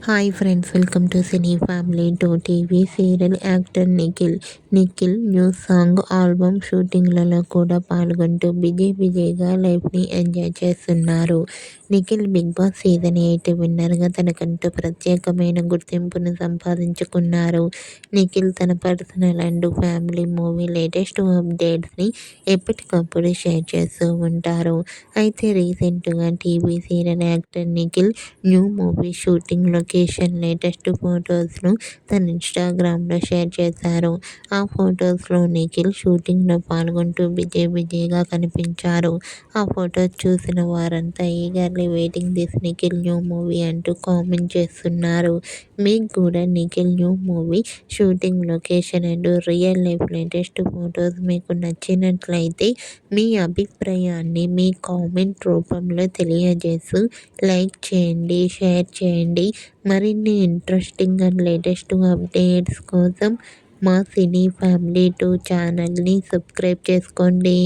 Hi friends, welcome to cine family two TV. Serial actor Nikhil new song album షూటింగ్లలో కూడా పాల్గొంటూ బిజీగా లైఫ్ని ఎంజాయ్ చేస్తున్నారు. నిఖిల్ బిగ్ బాస్ సీజన్ 8 విన్నర్గా తనకంటూ ప్రత్యేకమైన గుర్తింపును సంపాదించుకున్నారు. నిఖిల్ తన personal and family movie latest అప్డేట్స్ని ఎప్పటికప్పుడు షేర్ చేస్తూ ఉంటారు. అయితే రీసెంట్గా TV serial actor Nikhil new movie shooting location latest ఫొటోస్ను తన ఇన్స్టాగ్రామ్లో షేర్ చేశారు. ఆ ఫొటోస్లో నిఖిల్ షూటింగ్లో పాల్గొంటూ బిజీగా కనిపించారు. ఆ ఫొటోస్ చూసిన వారంతా eagerly waiting this Nikhil new movie అంటూ కామెంట్ చేస్తున్నారు. మీకు కూడా Nikhil new movie shooting location and real life latest photos మీకు నచ్చినట్లయితే మీ అభిప్రాయాన్ని మీ కామెంట్ రూపంలో తెలియజేస్తూ లైక్ చేయండి, షేర్ చేయండి. మరిన్ని ఇంట్రెస్టింగ్ అండ్ లేటెస్ట్ అప్డేట్స్ కోసం మా సినీ ఫ్యామిలీ 2 ఛానల్ని సబ్స్క్రైబ్ చేసుకోండి.